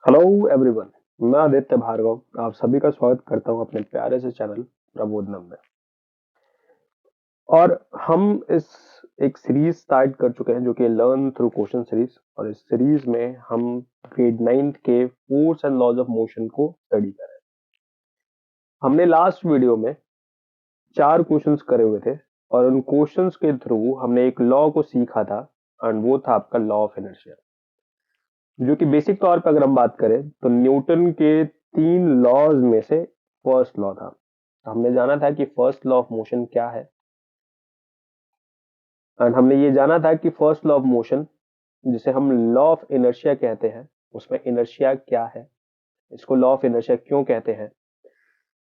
Hello everyone. मैं आदित्य भार्गव आप सभी का स्वागत करता हूं अपने प्यारे से चैनल प्रबोधनम में। और हम इस एक सीरीज स्टार्ट कर चुके हैं जो कि लर्न थ्रू क्वेश्चन सीरीज, और इस सीरीज में हम ग्रेड 9th के force and laws of motion को स्टडी कर रहे हैं। हमने लास्ट वीडियो में 4 क्वेश्चंस करे हुए थे और उन क्वेश्चंस के थ्रू हमने एक लॉ को सीखा था, एंड वो था आपका लॉ ऑफ इनर्शिया, जो कि बेसिक तौर पर अगर हम बात करें तो न्यूटन के 3 लॉज में से फर्स्ट लॉ था। हमने जाना था कि फर्स्ट लॉ ऑफ मोशन क्या है, एंड हमने ये जाना था कि फर्स्ट लॉ ऑफ मोशन, जिसे हम लॉ ऑफ इनर्शिया कहते हैं, उसमें इनर्शिया क्या है, इसको लॉ ऑफ इनर्शिया क्यों कहते हैं।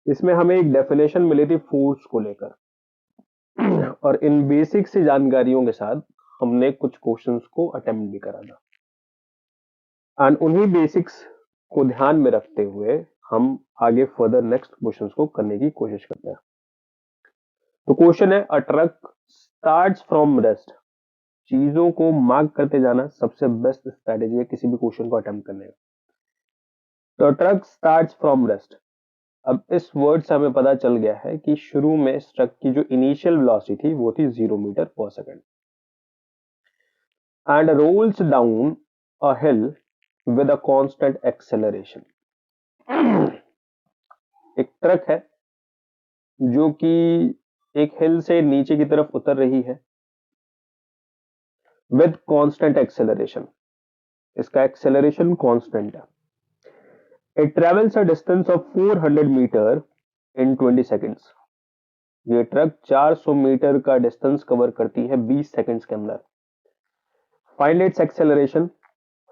इसमें हमें एक डेफिनेशन मिली थी फोर्स को लेकर, और इन बेसिक सी जानकारियों के साथ हमने कुछ क्वेश्चंस को अटेम्प्ट भी करा था, एंड उन्हीं बेसिक्स को ध्यान में रखते हुए हम आगे फर्दर नेक्स्ट क्वेश्चंस को करने की कोशिश करते हैं। तो क्वेश्चन है, अ ट्रक स्टार्ट्स फ्रॉम रेस्ट। चीजों को मार्क करते जाना सबसे बेस्ट स्ट्रेटेजी है किसी भी क्वेश्चन को अटेम्प्ट करने का। तो ट्रक स्टार्ट्स फ्रॉम रेस्ट। अब इस वर्ड से हमें पता चल गया है कि शुरू में इस ट्रक की जो इनिशियल वेलोसिटी थी वो थी 0 metre per second, and rolls down a hill with a constant acceleration. एक ट्रक है जो कि एक हिल से नीचे की तरफ उतर रही है विद कांस्टेंट एक्सेलरेशन। इसका एक्सेलरेशन कांस्टेंट है। It travels a distance of 400 metre in 20 seconds. ये ट्रक 400 मीटर का डिस्टेंस कवर करती है 20 सेकेंड्स के अंदर। Find its acceleration,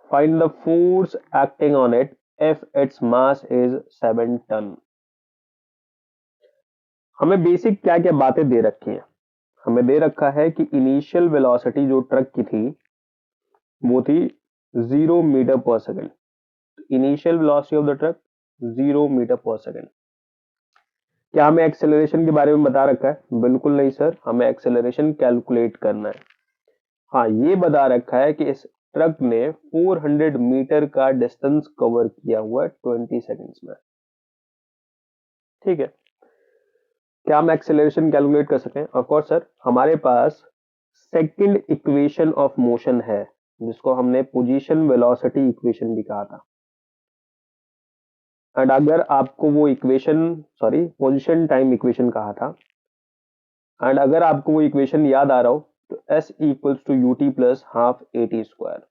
find the force acting on it if its mass is 7 ton. हमें basic क्या क्या बातें दे रखी हैं। हमें दे रखा है कि इनिशियल वेलोसिटी जो ट्रक की थी वो थी 0 metre per second. Initial velocity of the truck 0 metre per second. क्या हमें एक्सेलरेशन के बारे में बता रखा है? बिल्कुल नहीं सर, हमें एक्सेलरेशन कैलकुलेट करना है। हाँ, ये बता रखा है कि इस ट्रक ने 400 मीटर का डिस्टेंस कवर किया हुआ है 20 सेकेंड्स में। ठीक है, क्या हम एक्सेलरेशन कैलकुलेट कर सकें? ऑफ कोर्स सर, हमारे पास सेकंड इक्वेशन ऑफ मोशन है जिसको हमने पोजीशन वेलोसिटी इक्वेशन भी कहा था। एंड अगर आपको वो equation, sorry, position time equation कहा था, एंड अगर आपको वो इक्वेशन याद आ रहा हो तो S equals to u t plus half a t square.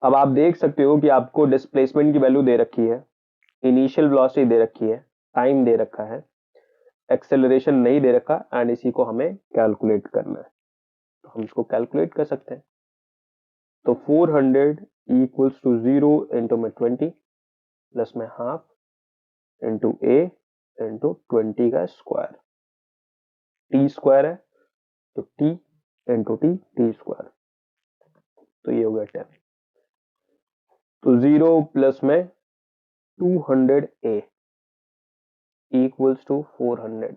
अब आप देख सकते हो कि आपको डिस्प्लेसमेंट की वैल्यू दे रखी है, इनिशियल वेलोसिटी दे रखी है, टाइम दे रखा है, एक्सेलरेशन नहीं दे रखा, एंड इसी को हमें कैलकुलेट करना है। तो हम इसको कैलकुलेट कर सकते हैं। तो 400 इक्वल्स टू 0 इंटू में 20 प्लस में हाफ इंटू ए इंटू 20 का स्क्वायर। टी स्क्वायर है तो T into T, T square, तो ये हो गया 10। तो 0 प्लस में 200 ए इक्वल्स टू 400,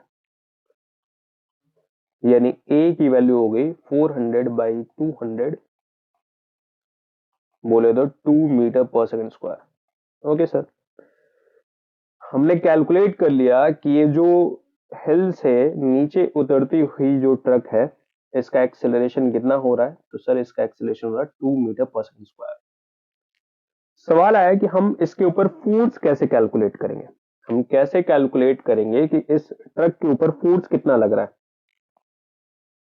यानी ए की वैल्यू हो गई 400 बाई 200, बोले तो 2 metre per second square. Okay sir, हमने कैलकुलेट कर लिया कि ये जो हिल से नीचे उतरती हुई जो ट्रक है इसका एक्सेलरेशन कितना हो रहा है। तो सर इसका एक्सेलरेशन हो रहा है 2 मीटर पर सेकेंड स्क्वायर। सवाल आया कि हम इसके ऊपर फोर्स कैसे कैलकुलेट करेंगे। हम कैसे कैलकुलेट करेंगे कि इस ट्रक के ऊपर फोर्स कितना लग रहा है,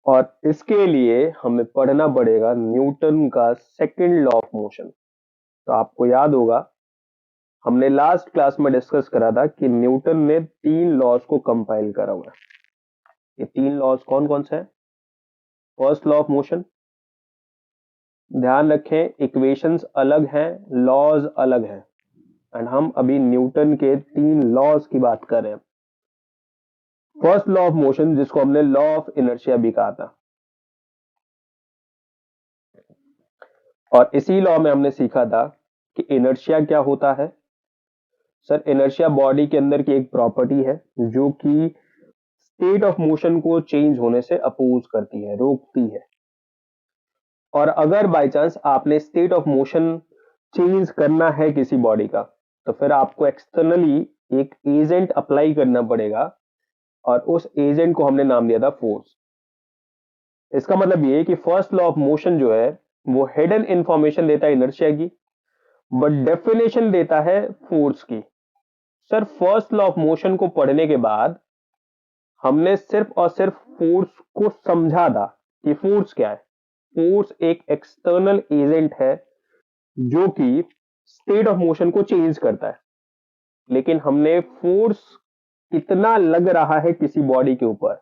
और इसके लिए हमें पढ़ना पड़ेगा न्यूटन का सेकंड लॉ ऑफ मोशन। तो आपको याद होगा हमने लास्ट क्लास में डिस्कस करा था कि न्यूटन ने 3 लॉज को कंपाइल करा हुआ है। ये 3 लॉज कौन कौन से हैं? फर्स्ट लॉ ऑफ मोशन, ध्यान रखें इक्वेशंस अलग हैं, लॉज अलग हैं, एंड हम अभी न्यूटन के 3 लॉज की बात कर रहे हैं। फर्स्ट लॉ ऑफ मोशन, जिसको हमने लॉ ऑफ इनर्शिया भी कहा था, और इसी लॉ में हमने सीखा था कि इनर्शिया क्या होता है। सर, इनर्शिया बॉडी के अंदर की एक प्रॉपर्टी है जो कि स्टेट ऑफ मोशन को चेंज होने से अपोज करती है, रोकती है। और अगर बाय चांस आपने स्टेट ऑफ मोशन चेंज करना है किसी बॉडी का, तो फिर आपको एक्सटर्नली एक एजेंट अप्लाई करना पड़ेगा, और उस एजेंट को हमने नाम दिया था फोर्स। इसका मतलब ये है कि फर्स्ट लॉ ऑफ मोशन जो है वो हिडन इंफॉर्मेशन देता है इनर्शिया की, बट डेफिनेशन देता है फोर्स की। Sir first law of motion को पढ़ने के बाद हमने सिर्फ और सिर्फ फोर्स को समझा था कि फोर्स क्या है। फोर्स एक एक्सटर्नल एजेंट है जो कि स्टेट ऑफ मोशन को चेंज करता है, लेकिन हमने फोर्स कितना लग रहा है किसी बॉडी के ऊपर,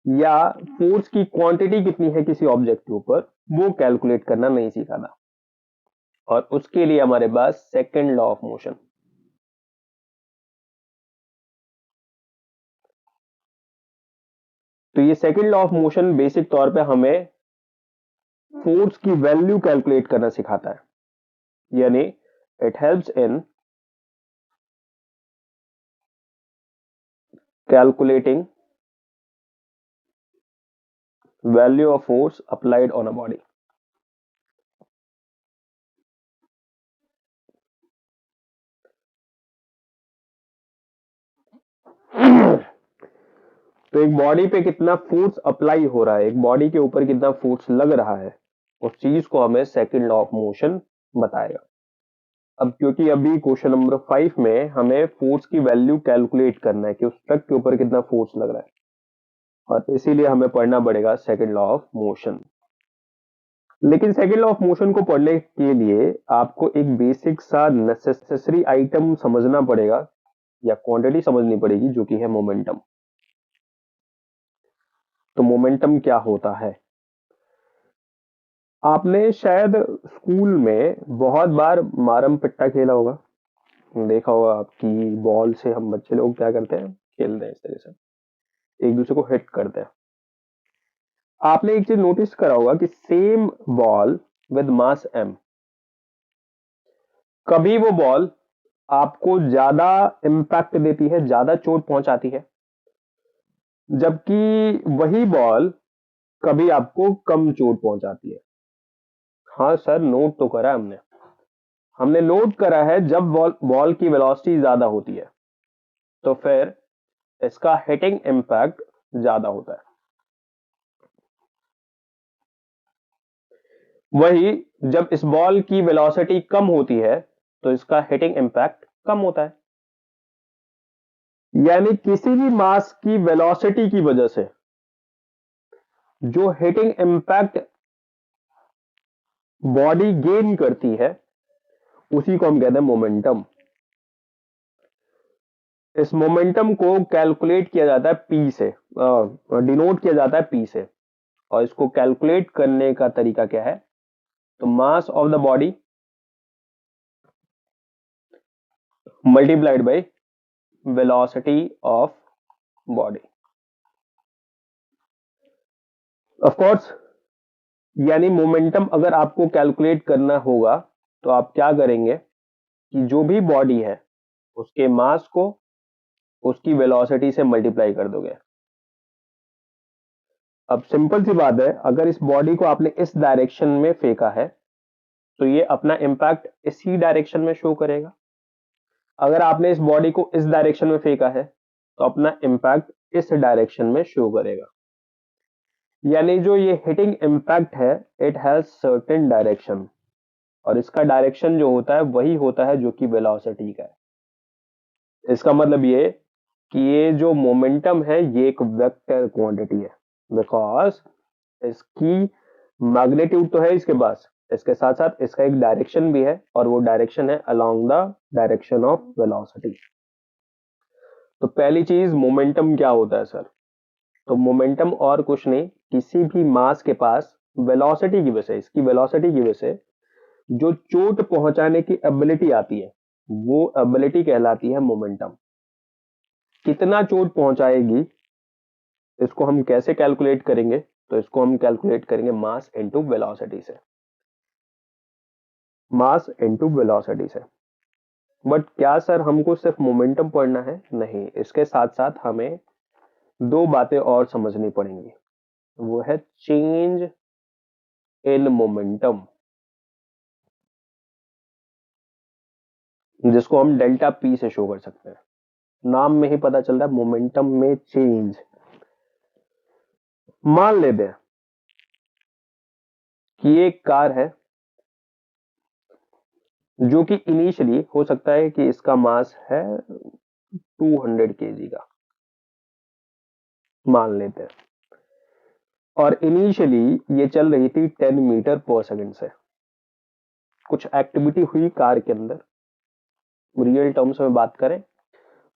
या फोर्स की क्वांटिटी कितनी है किसी ऑब्जेक्ट के ऊपर, वो कैलकुलेट करना नहीं सीखा था। और उसके लिए हमारे पास सेकंड लॉ ऑफ मोशन। तो ये second law of motion basic तौर पे हमें फोर्स की वैल्यू कैलकुलेट करना सिखाता है, यानी it helps in calculating value of force applied on a body. तो एक बॉडी पे कितना फोर्स अप्लाई हो रहा है, एक बॉडी के ऊपर कितना फोर्स लग रहा है, उस चीज को हमें सेकंड लॉ ऑफ मोशन बताएगा। अब क्योंकि अभी क्वेश्चन नंबर 5 में हमें फोर्स की वैल्यू कैलकुलेट करना है कि उस ट्रक के ऊपर कितना फोर्स लग रहा है, और इसीलिए हमें पढ़ना पड़ेगा सेकंड लॉ ऑफ मोशन। लेकिन सेकंड लॉ ऑफ मोशन को पढ़ने के लिए आपको एक बेसिक सा नेसेसरी आइटम समझना पड़ेगा, या क्वांटिटी समझनी पड़ेगी, जो कि है मोमेंटम। तो मोमेंटम क्या होता है? आपने शायद स्कूल में बहुत बार मारम पिट्टा खेला होगा, देखा होगा आपकी बॉल से हम बच्चे लोग क्या करते हैं, खेलते हैं इस तरह से, एक दूसरे को हिट करते हैं। आपने एक चीज नोटिस करा होगा कि same ball with mass m, कभी वो बॉल आपको ज्यादा इंपैक्ट देती है, ज्यादा चोट पहुंचाती है, जबकि वही बॉल कभी आपको कम चोट पहुंचाती है। हाँ सर, नोट तो करा हमने। हमने नोट करा है जब बॉल की वेलोसिटी ज्यादा होती है तो फिर इसका हिटिंग इंपैक्ट ज्यादा होता है। वही जब इस बॉल की वेलोसिटी कम होती है तो इसका हिटिंग इंपैक्ट कम होता है। यानी किसी भी मास की वेलोसिटी की वजह से जो हिटिंग इंपैक्ट बॉडी गेन करती है उसी को हम कहते हैं मोमेंटम। इस मोमेंटम को कैलकुलेट किया जाता है पी से, डिनोट किया जाता है पी से, और इसको कैलकुलेट करने का तरीका क्या है? तो mass of the body multiplied by velocity of body. Of course, यानी मोमेंटम अगर आपको कैलकुलेट करना होगा तो आप क्या करेंगे कि जो भी बॉडी है उसके मास को उसकी वेलोसिटी से मल्टीप्लाई कर दोगे। अब सिंपल सी बात है, अगर इस बॉडी को आपने इस डायरेक्शन में फेंका है तो ये अपना इंपैक्ट इसी डायरेक्शन में शो करेगा। अगर आपने इस बॉडी को इस डायरेक्शन में फेंका है तो अपना इंपैक्ट इस डायरेक्शन में शो करेगा। यानी जो ये हिटिंग इंपैक्ट है, इट हैज सर्टेन डायरेक्शन, और इसका डायरेक्शन जो होता है वही होता है जो कि वेलोसिटी का है। इसका मतलब ये कि ये जो मोमेंटम है ये एक वेक्टर क्वांटिटी है, बिकॉज इसकी मैग्नीट्यूड तो है इसके पास, इसके साथ साथ इसका एक डायरेक्शन भी है, और वो डायरेक्शन है along the direction of velocity. तो पहली चीज, मोमेंटम क्या होता है सर? तो मोमेंटम और कुछ नहीं, किसी भी मास के पास वेलोसिटी की वजह से, इसकी वेलोसिटी की वजह से जो चोट पहुंचाने की एबिलिटी आती है वो एबिलिटी कहलाती है मोमेंटम। कितना चोट पहुंचाएगी इसको हम कैसे कैलकुलेट करेंगे? तो इसको हम कैलकुलेट करेंगे मास इनटू वेलोसिटी से, मास इनटू वेलोसिटी से। बट क्या सर हमको सिर्फ मोमेंटम पढ़ना है? नहीं, इसके साथ साथ हमें दो बातें और समझनी पड़ेंगी, वो है चेंज इन मोमेंटम। जिसको हम डेल्टा पी से शो कर सकते हैं। नाम में ही पता चल रहा है मोमेंटम में चेंज। मान लेते हैं कि एक कार है जो कि इनिशियली हो सकता है कि इसका मास है 200 केजी का, मान लेते हैं, और इनिशियली ये चल रही थी 10 मीटर पर सेकंड से। कुछ एक्टिविटी हुई कार के अंदर, रियल टर्म्स में बात करें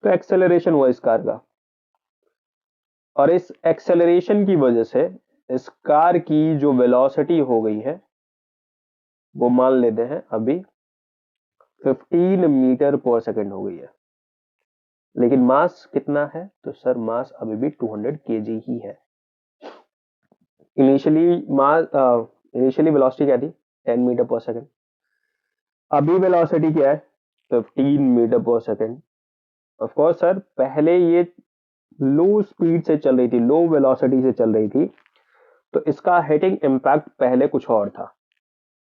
तो एक्सेलरेशन हुआ इस कार का, और इस एक्सेलरेशन की वजह से इस कार की जो वेलोसिटी हो गई है वो मान लेते हैं अभी 15 मीटर पर सेकंड हो गई है। लेकिन मास कितना है? तो सर मास अभी भी 200 केजी ही है। इनिशियली वेलोसिटी क्या थी? 10 मीटर पर सेकंड। अभी वेलोसिटी क्या है? 15 metre per second. Of course sir पहले ये लो स्पीड से चल रही थी, लो वेलोसिटी से चल रही थी, तो इसका हिटिंग इम्पैक्ट पहले कुछ और था,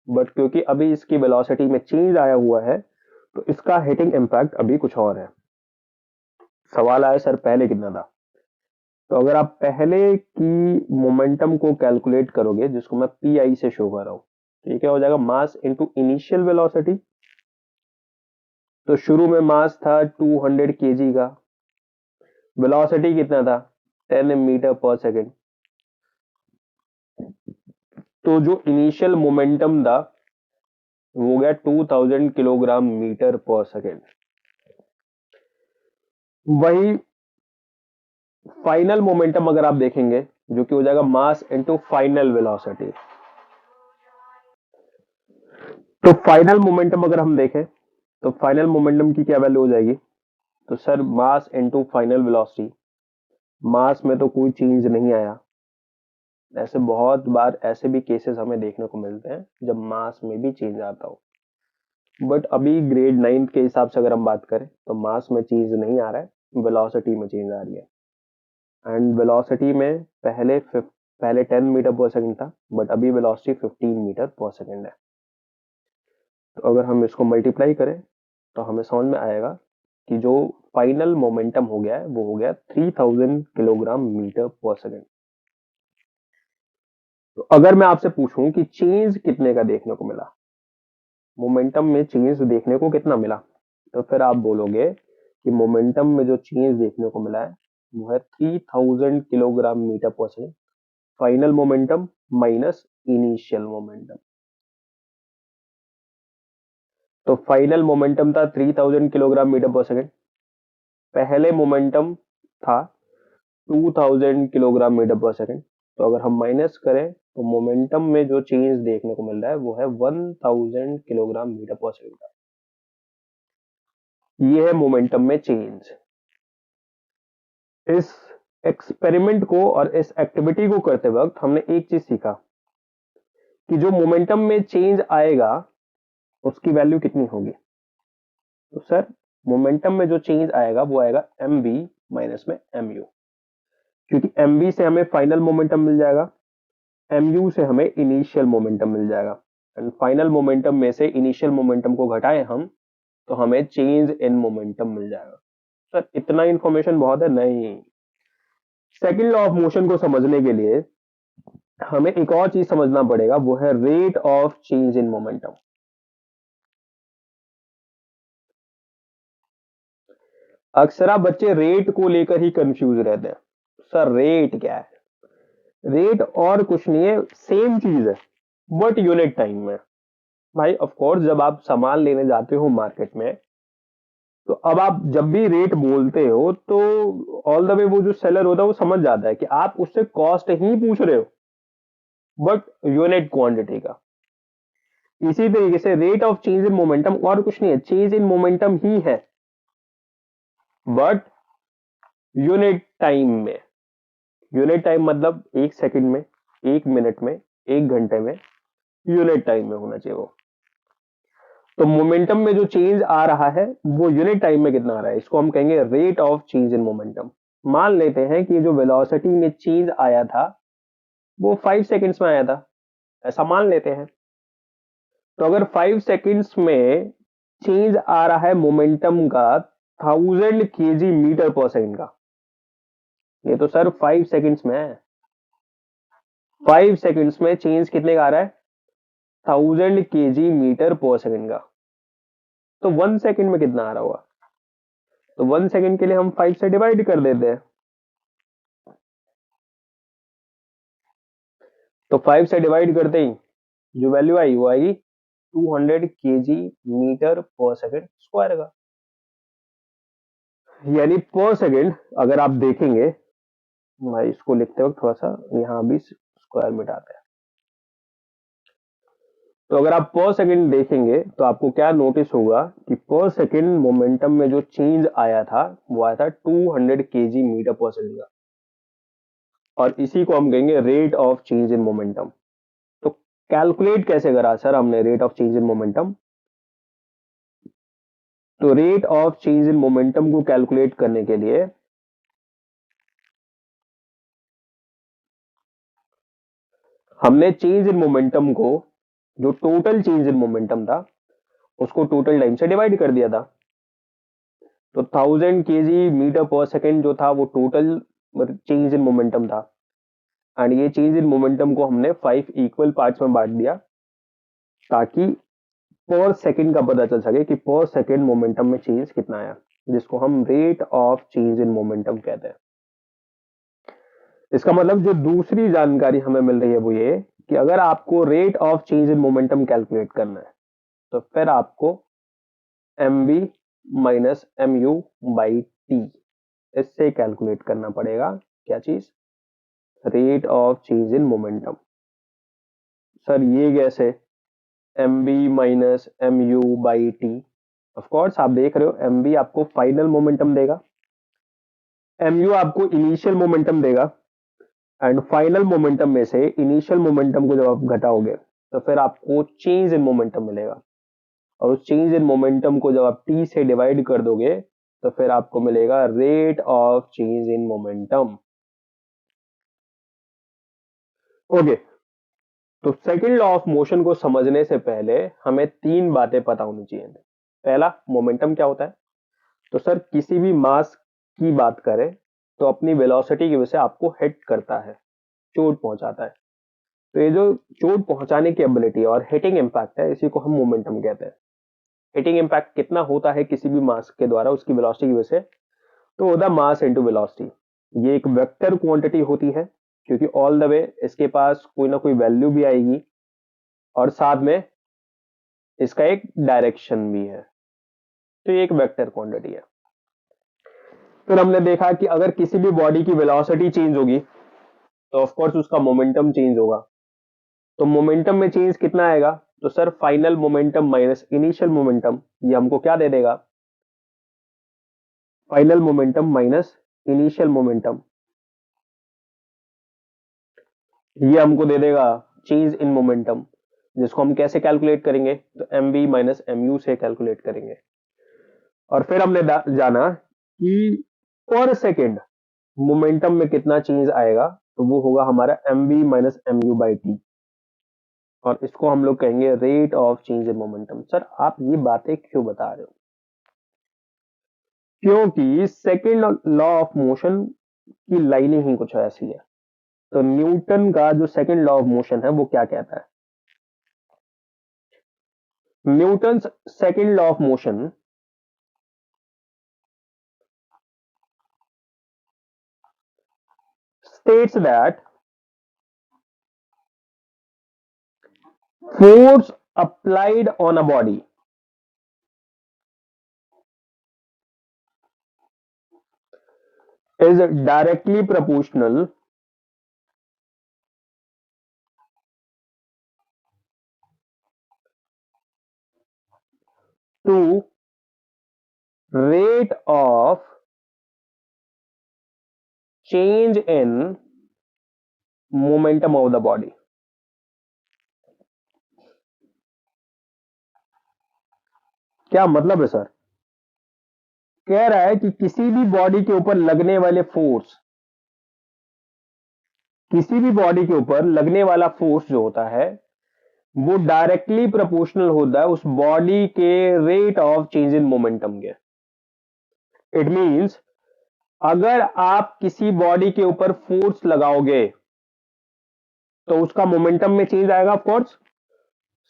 बट क्योंकि अभी इसकी वेलोसिटी में चेंज आया हुआ है तो इसका हिटिंग इम्पैक्ट अभी कुछ और है। सवाल आया सर पहले कितना था? तो अगर आप पहले की मोमेंटम को कैलकुलेट करोगे, जिसको मैं पी आई से शो कर रहा हूं, तो ये क्या हो जाएगा? Mass into initial velocity. तो शुरू में मास था 200 केजी का, वेलोसिटी कितना था? 10 मीटर पर सेकेंड। तो जो इनिशियल मोमेंटम था वो गया 2000 किलोग्राम मीटर पर सेकेंड। वही फाइनल मोमेंटम अगर आप देखेंगे, जो कि हो जाएगा मास इनटू फाइनल वेलोसिटी। तो फाइनल मोमेंटम अगर हम देखें तो फाइनल मोमेंटम की क्या वैल्यू हो जाएगी? तो sir mass into final velocity. Mass में तो कोई चेंज नहीं आया। ऐसे बहुत बार ऐसे भी केसेस हमें देखने को मिलते हैं जब मास में भी चेंज आता हो, बट अभी ग्रेड 9 के हिसाब से अगर हम बात करें तो मास में चेंज नहीं आ रहा है, वेलोसिटी में चेंज आ रही है। एंड वेलोसिटी में पहले 10 मीटर पर सेकंड था, बट अभी वेलोसिटी 15 मीटर पर सेकंड है। तो अगर हम इसको मल्टीप्लाई करें तो हमें समझ में आएगा कि जो फाइनल मोमेंटम हो गया है वो हो गया 3000 किलोग्राम मीटर पर सेकंड। तो अगर मैं आपसे पूछूं कि चेंज कितने का देखने को मिला, मोमेंटम में चेंज देखने को कितना मिला, तो फिर आप बोलोगे कि मोमेंटम में जो चेंज देखने को मिला है वो है 3000 kilogram metre per second, final momentum minus initial momentum. तो फाइनल मोमेंटम था 3000 किलोग्राम मीटर पर सेकंड, पहले मोमेंटम था 2000 किलोग्राम मीटर पर सेकंड। तो अगर हम माइनस करें तो मोमेंटम में जो चेंज देखने को मिल रहा है वो है 1000 किलोग्राम मीटर पर सेकंड का। ये है मोमेंटम में चेंज। इस एक्सपेरिमेंट को और इस एक्टिविटी को करते वक्त हमने एक चीज सीखा कि जो मोमेंटम में चेंज आएगा उसकी वैल्यू कितनी होगी। तो सर मोमेंटम में जो चेंज आएगा वो आएगा एम बी माइनस में एम यू, क्योंकि एम बी से हमें फाइनल मोमेंटम मिल जाएगा, एम यू से हमें इनिशियल मोमेंटम मिल जाएगा, एंड फाइनल मोमेंटम में से इनिशियल मोमेंटम को घटाएं हम तो हमें चेंज इन मोमेंटम मिल जाएगा। सर इतना इंफॉर्मेशन बहुत है? नहीं। सेकंड लॉ ऑफ मोशन को समझने के लिए हमें एक और चीज समझना पड़ेगा, वो है rate of change in momentum. अक्सर आप बच्चे रेट को लेकर ही कंफ्यूज रहते हैं। सर रेट क्या है? रेट और कुछ नहीं है, सेम चीज है बट यूनिट टाइम में। भाई ऑफ कोर्स जब आप सामान लेने जाते हो मार्केट में, तो अब आप जब भी रेट बोलते हो तो ऑल द वे वो जो सेलर होता है वो समझ जाता है कि आप उससे कॉस्ट ही पूछ रहे हो, बट यूनिट क्वांटिटी का। इसी तरीके से rate of change in momentum और कुछ नहीं है, चेंज इन मोमेंटम ही है, बट यूनिट टाइम में। यूनिट टाइम मतलब एक सेकंड में, एक मिनट में, एक घंटे में, यूनिट टाइम में होना चाहिए वो। तो मोमेंटम में जो चेंज आ रहा है वो यूनिट टाइम में कितना आ रहा है, इसको हम कहेंगे rate of change in momentum. मान लेते हैं कि जो वेलोसिटी में चेंज आया था वो 5 सेकंड्स में आया था, ऐसा मान लेते हैं। तो अगर 5 सेकंड्स में चेंज आ रहा है मोमेंटम का 1000 kg मीटर पर सेकंड का। ये तो सर 5 सेकंड्स में है। 5 सेकंड्स में चेंज कितने का आ रहा है? 1000 kg मीटर पर सेकंड का। तो 1 सेकंड में कितना आ रहा होगा? तो 1 सेकंड के लिए हम 5 से डिवाइड कर देते हैं। तो 5 से डिवाइड करते ही जो वैल्यू आई वो आएगी 200 kg metre per second square का। यानी पर सेकंड अगर आप देखेंगे, मैं इसको लिखते वक्त थोड़ा सा यहां भी स्क्वायर मिटाते हैं। तो अगर आप पर सेकंड देखेंगे तो आपको क्या नोटिस होगा कि पर सेकंड मोमेंटम में जो चेंज आया था वो आया था 200 kg मीटर पर सेकंड का, और इसी को हम कहेंगे rate of change in momentum. तो कैलकुलेट कैसे करा सर हमने rate of change in momentum? तो rate of change in momentum को कैलकुलेट करने के लिए हमने चेंज इन मोमेंटम को, जो टोटल चेंज इन मोमेंटम था उसको टोटल टाइम से डिवाइड कर दिया था। तो 1000 kg मीटर पर सेकंड जो था वो टोटल चेंज इन मोमेंटम था, एंड ये चेंज इन मोमेंटम को हमने 5 इक्वल पार्ट्स में बांट दिया ताकि पर सेकंड का पता चल सके कि पर सेकंड मोमेंटम में चेंज कितना आया, जिसको हम rate of change in momentum कहते हैं। इसका मतलब जो दूसरी जानकारी हमें मिल रही है वो ये कि अगर आपको rate of change in momentum calculate करना है तो फिर आपको mv minus mu by T इससे कैलकुलेट करना पड़ेगा। क्या चीज? Rate of change in momentum. Sir ये कैसे? mv minus mu by T. Of course आप देख रहे हो mv आपको फाइनल मोमेंटम देगा, mu आपको इनिशियल मोमेंटम देगा, एंड फाइनल मोमेंटम में से इनिशियल मोमेंटम को जब आप घटाओगे तो फिर आपको चेंज इन मोमेंटम मिलेगा, और उस चेंज इन मोमेंटम को जब आप t से डिवाइड कर दोगे तो फिर आपको मिलेगा rate of change in momentum. Okay, तो सेकंड लॉ ऑफ मोशन को समझने से पहले हमें 3 बातें पता होनी चाहिए। पहला, मोमेंटम क्या होता है? तो सर किसी भी मास की बात करें तो अपनी वेलोसिटी की वजह से आपको हिट करता है, चोट पहुंचाता है। तो ये जो चोट पहुंचाने की एबिलिटी और हिटिंग इंपैक्ट है, इसी को हम मोमेंटम कहते हैं। हिटिंग इंपैक्ट कितना होता है किसी भी मास के द्वारा उसकी वेलोसिटी की वजह से, तो होता है मास इनटू वेलोसिटी। ये एक वेक्टर क्वांटिटी होती है क्योंकि ऑल द वे इसके पास कोई ना कोई वैल्यू भी आएगी और साथ में इसका एक डायरेक्शन भी है, तो ये एक वेक्टर क्वांटिटी है। फिर हमने देखा कि अगर किसी भी बॉडी की वेलोसिटी चेंज होगी तो ऑफ कोर्स उसका मोमेंटम चेंज होगा। तो मोमेंटम में चेंज कितना आएगा? तो sir final momentum minus initial momentum, ये हमको क्या दे देगा? Final momentum minus initial momentum, ये हमको दे देगा चेंज इन मोमेंटम, जिसको हम कैसे कैलकुलेट करेंगे? तो mv माइनस mu से कैलकुलेट करेंगे। और फिर हमने जाना कि पर सेकेंड मोमेंटम में कितना चेंज आएगा, तो वो होगा हमारा mv minus mu by T, और इसको हम लोग कहेंगे rate of change in momentum. Sir आप ये बातें क्यों बता रहे हो? क्योंकि सेकेंड लॉ ऑफ मोशन की लाइनें ही कुछ ऐसी है। तो न्यूटन का जो सेकेंड लॉ ऑफ मोशन है वो क्या कहता है? Newton's second law of motion states that force applied on a body is directly proportional to rate of change in momentum of the body। क्या मतलब है सर? कह रहा है कि किसी भी बॉडी के ऊपर लगने वाले फोर्स, किसी भी बॉडी के ऊपर लगने वाला फोर्स जो होता है वो डायरेक्टली प्रोपोर्शनल होता है उस बॉडी के rate of change in momentum के। इट मींस अगर आप किसी बॉडी के ऊपर फोर्स लगाओगे तो उसका मोमेंटम में चेंज आएगा। ऑफ कोर्स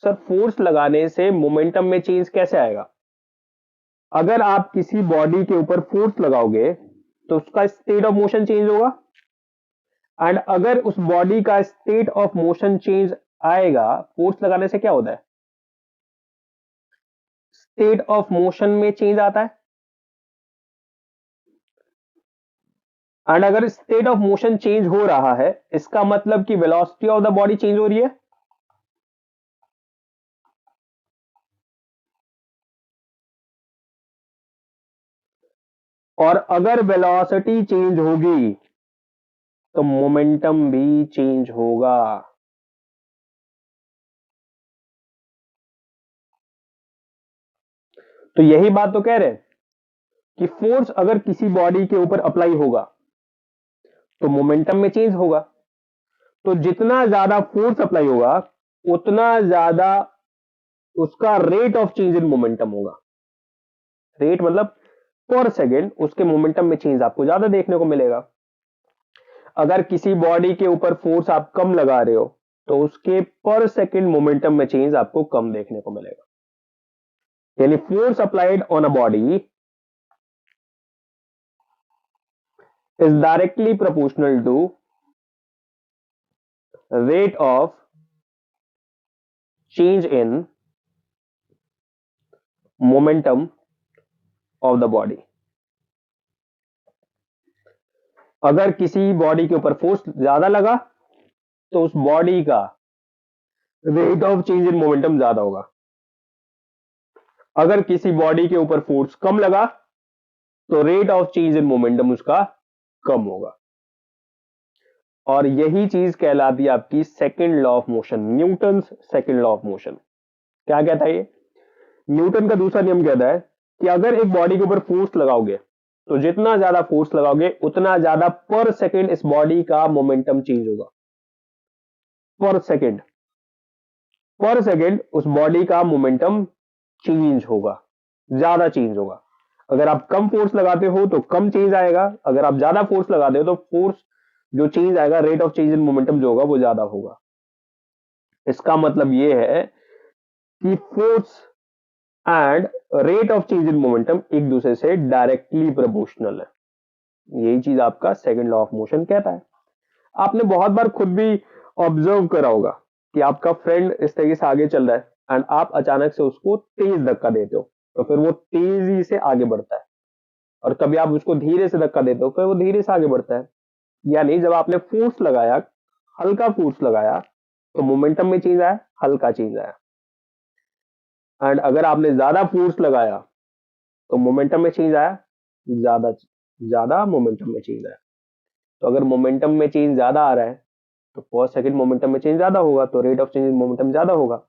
सर, फोर्स लगाने से मोमेंटम में चेंज कैसे आएगा? अगर आप किसी बॉडी के ऊपर फोर्स लगाओगे तो उसका स्टेट ऑफ मोशन चेंज होगा, एंड अगर उस बॉडी का स्टेट ऑफ मोशन चेंज आएगा, फोर्स लगाने से क्या होता है? स्टेट ऑफ मोशन में चेंज आता है। एंड अगर स्टेट ऑफ मोशन चेंज हो रहा है, इसका मतलब कि velocity of the body change हो रही है। और अगर वेलोसिटी चेंज होगी तो मोमेंटम भी चेंज होगा। तो यही बात तो कह रहे हैं कि फोर्स अगर किसी बॉडी के ऊपर अप्लाई होगा तो मोमेंटम में चेंज होगा। तो जितना ज्यादा फोर्स अप्लाई होगा उतना ज्यादा उसका rate of change in momentum होगा। रेट मतलब पर सेकेंड उसके मोमेंटम में चेंज आपको ज्यादा देखने को मिलेगा। अगर किसी बॉडी के ऊपर फोर्स आप कम लगा रहे हो तो उसके पर सेकेंड मोमेंटम में चेंज आपको कम देखने को मिलेगा। यानी force applied on a body is directly proportional to rate of change in momentum of the body। अगर किसी बॉडी के ऊपर फोर्स ज्यादा लगा तो उस बॉडी का rate of change in momentum ज्यादा होगा। अगर किसी बॉडी के ऊपर फोर्स कम लगा तो rate of change in momentum उसका कम होगा। और यही चीज कहलाती है आपकी second law of motion, Newton second law of motion. क्या कहता है ये? न्यूटन का दूसरा नियम कहता है कि अगर एक बॉडी के ऊपर फोर्स लगाओगे तो जितना ज्यादा फोर्स लगाओगे उतना ज्यादा पर सेकंड इस बॉडी का मोमेंटम चेंज होगा। पर सेकंड उस बॉडी का मोमेंटम चेंज होगा, ज्यादा चेंज होगा। अगर आप कम फोर्स लगाते हो तो कम चेंज आएगा, अगर आप ज्यादा फोर्स लगाते हो तो फोर्स जो चेंज आएगा, rate of change in momentum जो होगा वो ज्यादा होगा। इसका मतलब ये है कि force and rate of change in momentum एक दूसरे से डायरेक्टली प्रोपोर्शनल है। यही चीज आपका सेकंड लॉ ऑफ मोशन कहता है। आपने बहुत बार खुद भी ऑब्जर्व करा होगा कि आपका फ्रेंड इस तरीके से आगे चल रहा है एंड आप अचानक से उसको तेज धक्का देते हो तो फिर वो तेजी से आगे बढ़ता है, और कभी आप उसको धीरे से धक्का देते हो फिर वो धीरे से आगे बढ़ता है। यानी जब आपने फोर्स लगाया, हल्का फोर्स लगाया तो मोमेंटम में चेंज आया, हल्का चेंज आया। एंड अगर आपने ज्यादा फोर्स लगाया तो मोमेंटम में चेंज आया, ज्यादा ज्यादा मोमेंटम में चेंज आया। तो अगर मोमेंटम में चेंज ज्यादा आ रहा है तो पर सेकंड मोमेंटम में चेंज ज्यादा होगा, तो rate of change in momentum ज्यादा होगा।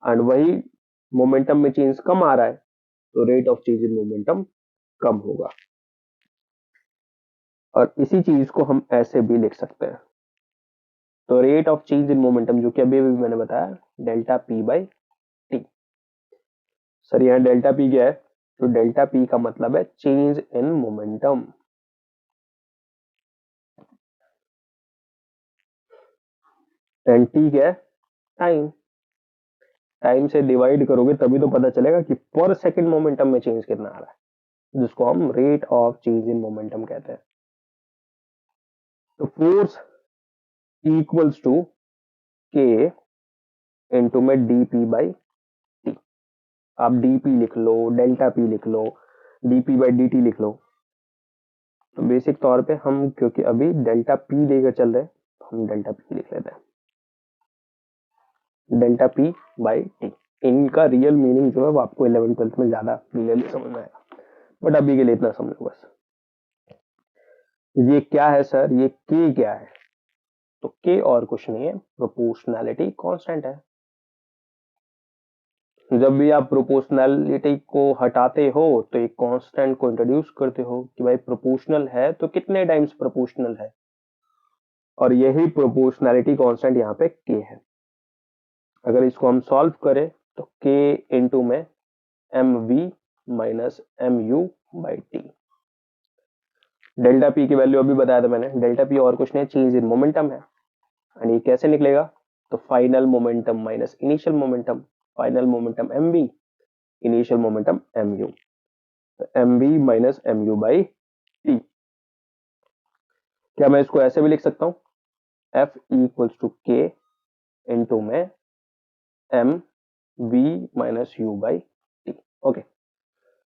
एंड वही मोमेंटम में चेंज कम आ रहा है तो rate of change in momentum कम होगा। और इसी चीज को हम ऐसे भी लिख सकते हैं। तो rate of change in momentum जो कि अभी भी मैंने बताया, delta P by T. Sir यहाँ डेल्टा पी क्या है? तो डेल्टा पी का मतलब है change in momentum. And T क्या है? टाइम। टाइम से डिवाइड करोगे तभी तो पता चलेगा कि पर सेकंड मोमेंटम में चेंज कितना आ रहा है, जिसको हम rate of change in momentum कहते हैं। तो force equals to k into में डी पी बाई टी। आप डी पी लिख लो, डेल्टा पी लिख लो, d p by d t लिख लो। तो बेसिक तौर पे हम क्योंकि अभी डेल्टा पी लेकर चल रहे हैं तो हम डेल्टा पी लिख लेते हैं, डेल्टा पी बाई टी। इनका रियल मीनिंग जो है वो आपको 11th-12th में ज्यादा क्लियरली समझ में आएगा, बट अभी के लिए इतना समझो बस। ये क्या है सर? ये के क्या है? तो के और कुछ नहीं है, प्रोपोर्शनैलिटी कांस्टेंट है। जब भी आप प्रोपोर्शनैलिटी को हटाते हो तो एक कांस्टेंट को इंट्रोड्यूस करते हो कि भाई प्रोपोर्शनल है तो कितने टाइम्स प्रोपोर्शनल है, और यही प्रोपोर्शनैलिटी कांस्टेंट यहाँ पे के है। अगर इसको हम सॉल्व करें तो k इंटू में m v minus m u by t. Delta p की वैल्यू अभी बताया था मैंने, डेल्टा पी और कुछ नहीं, चेंज इन मोमेंटम है। एंड ये कैसे निकलेगा, तो final momentum minus initial momentum, final momentum m v, initial momentum m u, m v minus m u by t. क्या मैं इसको ऐसे भी लिख सकता हूं, F equals to k into में m v minus u by t. Okay,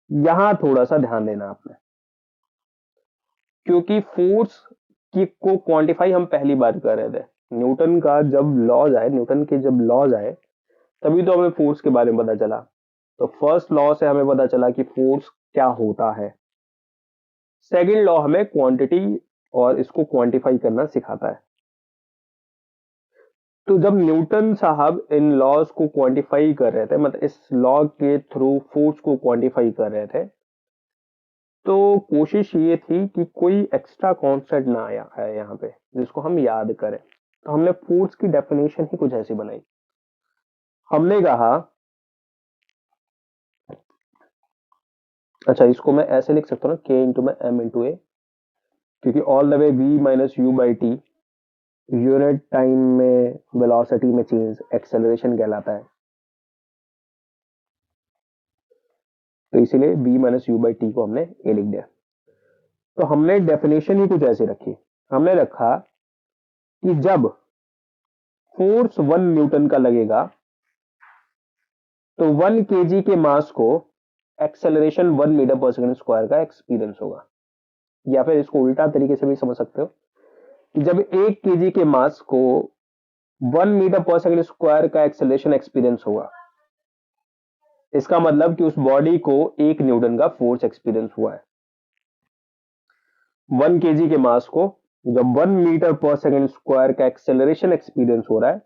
यहां थोड़ा सा ध्यान देना आपने, क्योंकि फोर्स की को क्वांटिफाई हम पहली बार कर रहे थे। न्यूटन का जब लॉज आए, न्यूटन के जब लॉज आए तभी तो हमें फोर्स के बारे में पता चला। तो फर्स्ट लॉ से हमें पता चला कि फोर्स क्या होता है। सेकंड लॉ हमें क्वांटिटी और इसको क्वांटिफाई करना सिखाता है। तो जब न्यूटन साहब इन लॉज को क्वांटिफाई कर रहे थे, मतलब इस लॉ के थ्रू फोर्स को क्वांटिफाई कर रहे थे, तो कोशिश ये थी कि कोई एक्स्ट्रा कॉन्सेप्ट ना आया है यहाँ पे जिसको हम याद करें। तो हमने फोर्स की डेफिनेशन ही कुछ ऐसी बनाई। हमने कहा, अच्छा इसको मैं ऐसे लिख सकता हूँ ना, के इंटू में एम इंटू ए, क्योंकि all the way v minus u by t unit time में वेलोसिटी में चेंज एक्सेलरेशन कहलाता है। तो इसीलिए v minus u by t को हमने ए लिख दिया। तो हमने डेफिनेशन ही कुछ ऐसी रखी, हमने रखा कि जब फोर्स 1 न्यूटन का लगेगा तो 1 kg के मास को acceleration 1 metre per second square का एक्सपीरियंस होगा। या फिर इसको उल्टा तरीके से भी समझ सकते हो कि जब 1 kg के मास को 1 मीटर पर सेकंड स्क्वायर का एक्सेलरेशन एक्सपीरियंस होगा, इसका मतलब कि उस बॉडी को 1 न्यूटन का फोर्स एक्सपीरियंस हुआ है। 1 kg के मास को जब 1 मीटर पर सेकंड स्क्वायर का एक्सेलरेशन एक्सपीरियंस हो रहा है,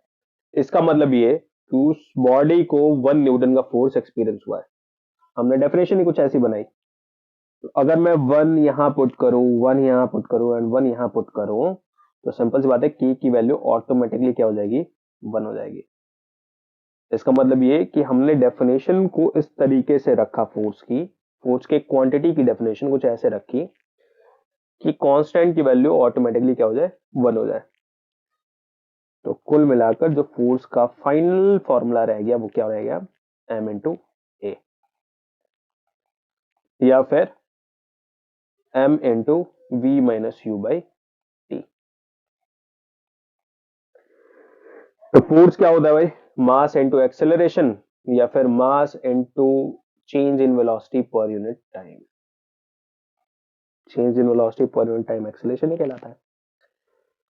इसका मतलब ये कि उस बॉडी को 1 न्यूटन का फोर्स एक्सपीरियंस हुआ है। हमने डेफिनेशन ही कुछ ऐसी बनाई। तो अगर मैं 1 यहां पुट करूं, 1 यहां पुट करूं एंड 1 यहां पुट करूं, तो सिंपल सी बात है, के की वैल्यू ऑटोमेटिकली क्या हो जाएगी, 1 हो जाएगी। इसका मतलब ये कि हमने डेफिनेशन को इस तरीके से रखा, फोर्स के क्वांटिटी की डेफिनेशन कुछ ऐसे रखी कि कांस्टेंट की वैल्यू ऑटोमेटिकली क्या हो जाए, 1 हो जाए। तो कुल मिलाकर जो फोर्स का फाइनल फॉर्मूला रह गया वो क्या रहेगा, m इंटू ए, या फिर m into v minus u by t. तो फोर्स क्या होता है भाई, मास इंटू एक्सेलरेशन या फिर mass into change in velocity per unit time. Change in velocity per unit time acceleration ही कहलाता है।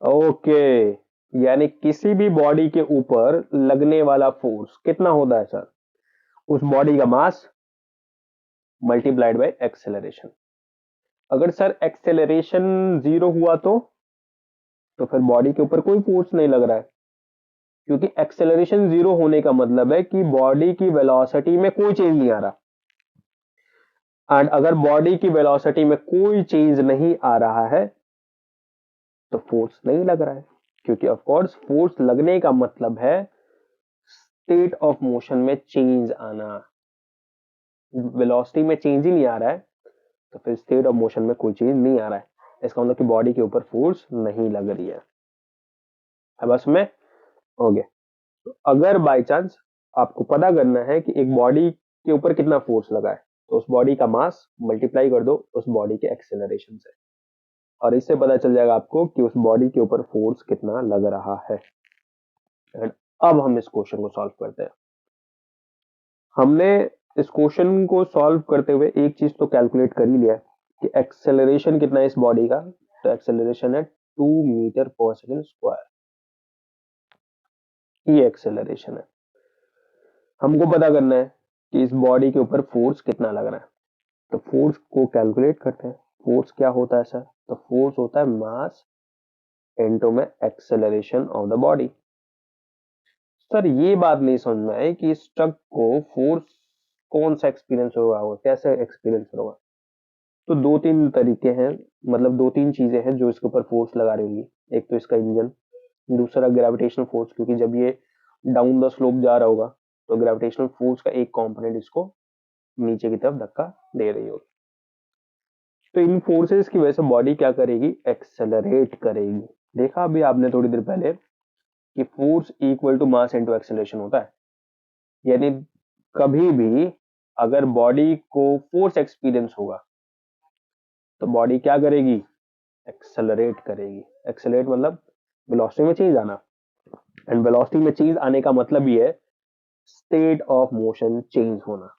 ओके, यानी किसी भी बॉडी के ऊपर लगने वाला फोर्स कितना होता है सर, उस बॉडी का मास मल्टीप्लाइड बाय एक्सेलरेशन। अगर सर एक्सेलरेशन 0 हुआ तो फिर बॉडी के ऊपर कोई फोर्स नहीं लग रहा है, क्योंकि एक्सेलरेशन 0 होने का मतलब है कि बॉडी की वेलोसिटी में कोई चेंज नहीं आ रहा। एंड अगर बॉडी की वेलोसिटी में कोई चेंज नहीं आ रहा है तो फोर्स नहीं लग रहा है, क्योंकि ऑफ कोर्स फोर्स लगने का मतलब है स्टेट ऑफ मोशन में चेंज आना। वेलोसिटी में चेंज ही नहीं आ रहा है तो फिर स्टेट ऑफ मोशन में कोई चेंज नहीं आ रहा है, इसका मतलब कि बॉडी के ऊपर फोर्स नहीं लग रही है। बस में हो गया। तो अगर बाय चांस आपको पता करना है कि एक बॉडी के ऊपर कितना फोर्स लगा है, तो उस बॉडी का मास मल्टीप्लाई कर दो उस बॉडी के एक्सेलरेशन से, और इससे पता चल जाएगा आपको कि उस बॉडी के ऊपर फोर्स कितना लग रहा है। एंड अब हम इस क्वेश्चन को सॉल्व करते हैं। हमने इस क्वेश्चन को सॉल्व करते हुए एक चीज तो कैलकुलेट कर ही लिया कि एक्सेलरेशन कितना है इस बॉडी का। तो एक्सेलरेशन है 2 मीटर पर सेकंड स्क्वायर, ये एक्सेलरेशन है। हमको पता करना है कि इस बॉडी के ऊपर फोर्स कितना लग रहा है, तो फोर्स को कैलकुलेट करते हैं। फोर्स क्या होता है सर, तो फोर्स होता है मास इनटू में acceleration of the body. Sir ये बात नहीं समझ में आई कि इस ट्रक को फोर्स कौन सा एक्सपीरियंस होगा, कैसे एक्सपीरियंस होगा। तो 2-3 तरीके हैं, मतलब 2-3 चीजें हैं जो इसके ऊपर फोर्स लगा रही होंगी। एक तो इसका इंजन, दूसरा ग्रेविटेशनल फोर्स, क्योंकि जब ये डाउन द स्लोप जा रहा होगा, तो ग्रेविटेशनल फोर्स का एक कंपोनेंट इसको नीचे की तरफ धक्का दे रही होगी। तो इन फोर्सेस की वजह से बॉडी क्या करेगी, एक्सेलरेट करेगी। देखा अभी आपने थोड़ी देर पहले कि force equal to mass into acceleration होता है, यानी कभी भी अगर बॉडी को फोर्स एक्सपीरियंस होगा तो बॉडी क्या करेगी, एक्सेलरेट करेगी। एक्सेलरेट मतलब वेलोसिटी में चेंज आना, एंड वेलोसिटी में चेंज आने का मतलब ये है स्टेट ऑफ मोशन चेंज होना।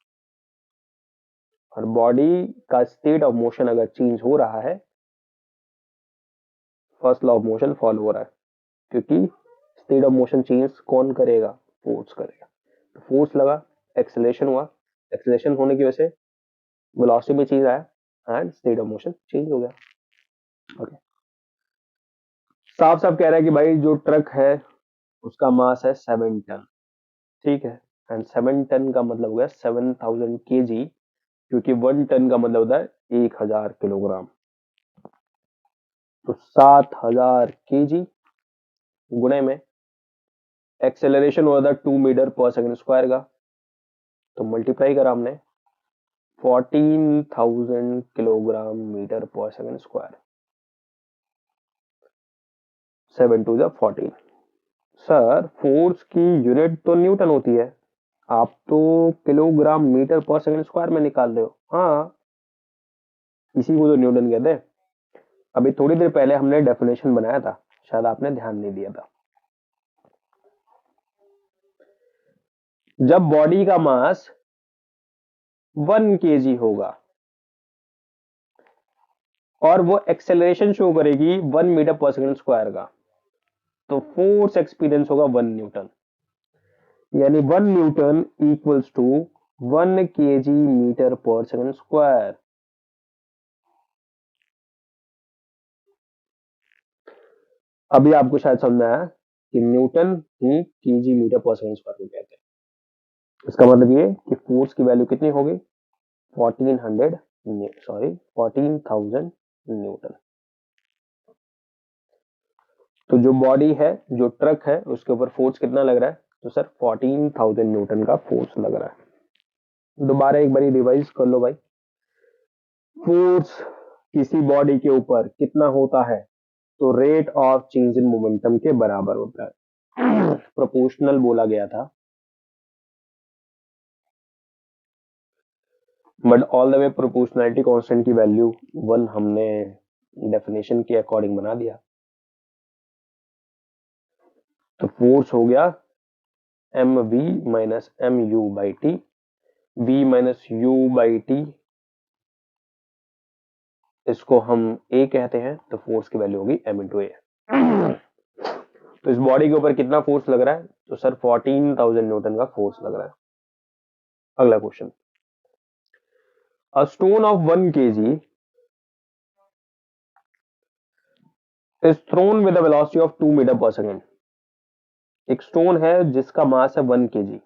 और बॉडी का स्टेट ऑफ मोशन अगर चेंज हो रहा है, first law of motion follow हो रहा है, क्योंकि स्टेट ऑफ मोशन चेंज कौन करेगा, फोर्स करेगा। तो फोर्स लगा, एक्सेलरेशन हुआ, एक्सेलरेशन होने की वजह से वेलोसिटी में चेंज आया and state of motion change हो गया। ओके, साफ साफ कह रहा है कि भाई जो ट्रक है उसका मास है 7 टन, ठीक है, एंड 7 टन का मतलब हो गया 7000 kg, क्योंकि 1 टन का मतलब होता है 1000 किलोग्राम। तो 7000 kg गुणे में एक्सेलरेशन हुआ था 2 मीटर पर सेकंड स्क्वायर का, तो मल्टीप्लाई करा हमने 14,000 kilogram metre per second square, 7 to the 14। Sir force की यूनिट तो न्यूटन होती है, आप तो kilogram metre per second square में निकाल रहे हो। हाँ, इसी को तो न्यूटन कहते हैं। अभी थोड़ी देर पहले हमने डेफिनेशन बनाया था, शायद आपने ध्यान नहीं दिया था। जब बॉडी का मास 1 kg होगा और वो एक्सेलरेशन शो करेगी 1 मीटर पर सेकंड स्क्वायर का, तो फोर्स एक्सपीरियंस होगा 1 न्यूटन, यानी 1 newton equals to 1 kg metre per second square. अभी आपको शायद समझ में आया कि न्यूटन ही KG metre per second square को कहते हैं। इसका मतलब ये कि फोर्स की वैल्यू कितनी होगी, 14,000 न्यूटन। तो जो बॉडी है, जो ट्रक है, उसके ऊपर फोर्स कितना लग रहा है, तो सर 14,000 न्यूटन का फोर्स लग रहा है। दोबारा एक बारी रिवाइज कर लो भाई, फोर्स किसी बॉडी के ऊपर कितना होता है, तो rate of change in momentum के बराबर होता है। प्रोपोर्शनल बोला गया था, but all the way proportionality constant की वैल्यू 1 हमने डेफिनेशन के अकॉर्डिंग बना दिया। तो फोर्स हो गया m v minus m u by t, v minus u by t, इसको हम ए कहते हैं, तो फोर्स की वैल्यू होगी एम इंटू ए। तो इस बॉडी के ऊपर कितना फोर्स लग रहा है, तो सर 14,000 न्यूटन का फोर्स लग रहा है। अगला question, a stone of 1 kg is thrown with a velocity of 2 metre per second. एक स्टोन है जिसका मास है 1 kg,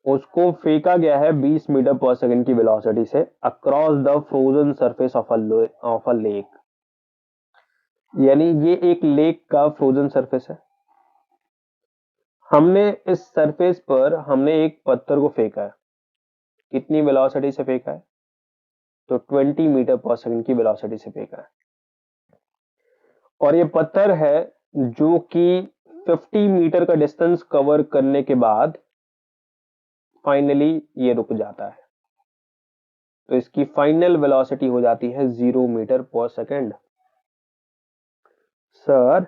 उसको फेंका गया है 20 मीटर पर सेकेंड की वेलोसिटी से across the frozen surface of a lake. यानी ये एक लेक का फ्रोजन सरफेस है, हमने इस सरफेस पर हमने एक पत्थर को फेंका है, कितनी वेलोसिटी से फेंका है, तो 20 मीटर पर सेकेंड की वेलोसिटी से फेंका है। और ये पत्थर है जो कि 50 मीटर का डिस्टेंस कवर करने के बाद फाइनली ये रुक जाता है, तो इसकी फाइनल वेलोसिटी हो जाती है 0 मीटर पर सेकेंड। सर